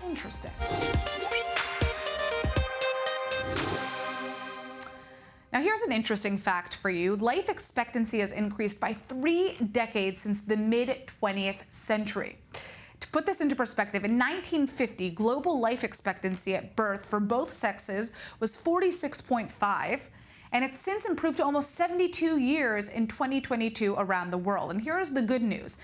Interesting. Now, here's an interesting fact for you. Life expectancy has increased by 3 decades since the mid-20th century. To put this into perspective, in 1950, global life expectancy at birth for both sexes was 46.5, and it's since improved to almost 72 years in 2022 around the world. And here's the good news.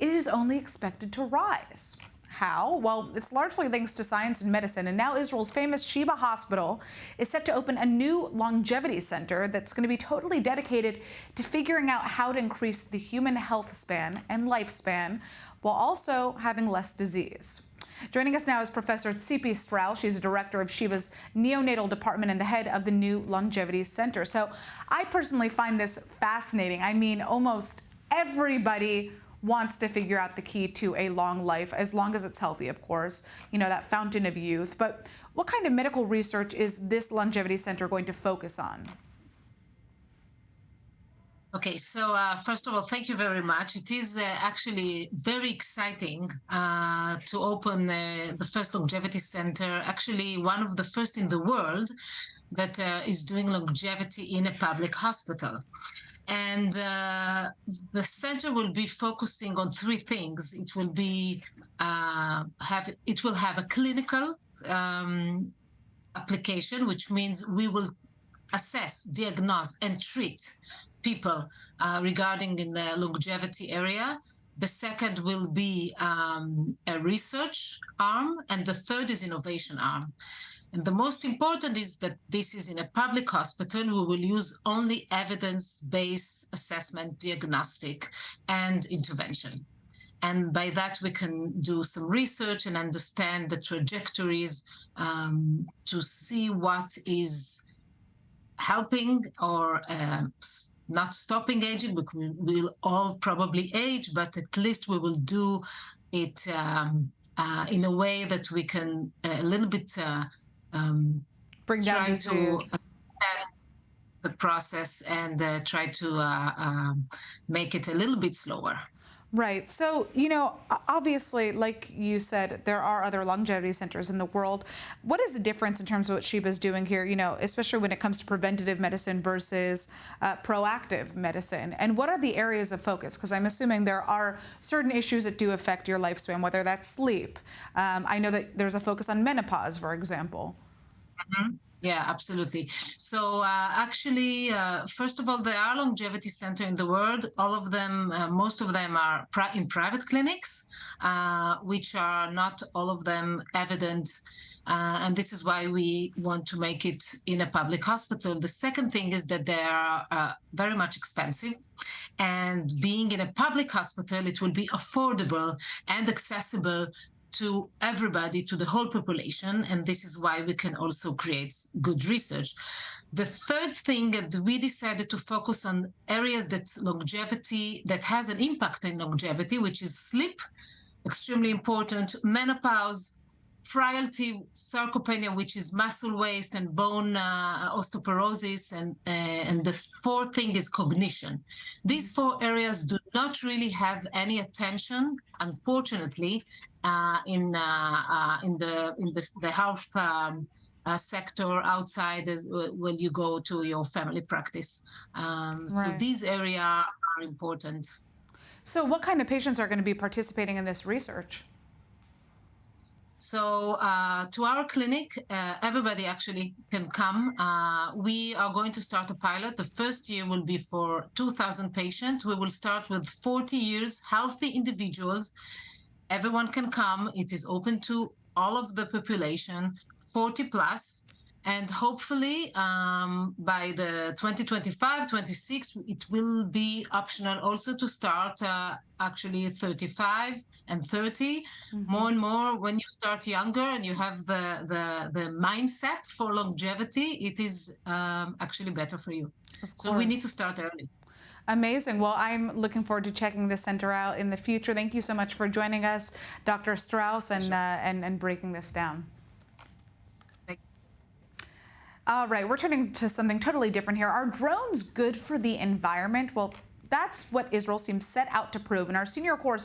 It is only expected to rise. How? Well, it's largely thanks to science and medicine, and now Israel's famous Sheba Hospital is set to open a new longevity center that's going to be totally dedicated to figuring out how to increase the human health span and lifespan while also having less disease. Joining us now is Professor Tzipi Strauss. She's a director of Sheba's neonatal department and the head of the new Longevity Center. So I personally find this fascinating. I mean, almost everybody wants to figure out the key to a long life, as long as it's healthy, of course, you know, that fountain of youth. But what kind of medical research is this Longevity Center going to focus on? Okay, so first of all, thank you very much. It is actually very exciting to open the first Longevity Center, actually one of the first in the world that is doing longevity in a public hospital. And the center will be focusing on 3 things. It will be it will have a clinical application, which means we will assess, diagnose, and treat people regarding in the longevity area. The second will be a research arm, and the third is innovation arm. And the most important is that this is in a public hospital. We will use only evidence-based assessment, diagnostic, and intervention. And by that, we can do some research and understand the trajectories to see what is helping or not stopping aging. We will all probably age, but at least we will do it in a way that we can a little bit bring down disease. To understand the process and try to make it a little bit slower. Right. So, you know, obviously, like you said, there are other longevity centers in the world. What is the difference in terms of what Sheba is doing here, you know, especially when it comes to preventative medicine versus proactive medicine? And what are the areas of focus? Because I'm assuming there are certain issues that do affect your lifespan, whether that's sleep. I know that there's a focus on menopause, for example. Mm-hmm. Yeah, absolutely. So actually, first of all, there are longevity centers in the world. All of them, most of them are in private clinics, which are not all of them evident. And this is why we want to make it in a public hospital. The second thing is that they are very much expensive. And being in a public hospital, it will be affordable and accessible to everybody, to the whole population, and this is why we can also create good research. The third thing that we decided to focus on areas that longevity, that has an impact in longevity, which is sleep, extremely important, menopause, frailty, sarcopenia, which is muscle waste and bone osteoporosis, and the fourth thing is cognition. These 4 areas do not really have any attention, unfortunately, in the health sector outside when you go to your family practice. Right. So these areas are important. So what kind of patients are going to be participating in this research? So to our clinic, everybody actually can come. We are going to start a pilot. The first year will be for 2,000 patients. We will start with 40 years, healthy individuals. Everyone can come. It is open to all of the population, 40 plus. And hopefully by the 2025-26, it will be optional also to start actually 35 and 30. Mm-hmm. More and more, when you start younger and you have the mindset for longevity, it is actually better for you. So we need to start early. Amazing. Well, I'm looking forward to checking this center out in the future. Thank you so much for joining us, Dr. Strauss, and, and breaking this down. All right, we're turning to something totally different here. Are drones good for the environment? Well, that's what Israel seems set out to prove. And our senior correspondent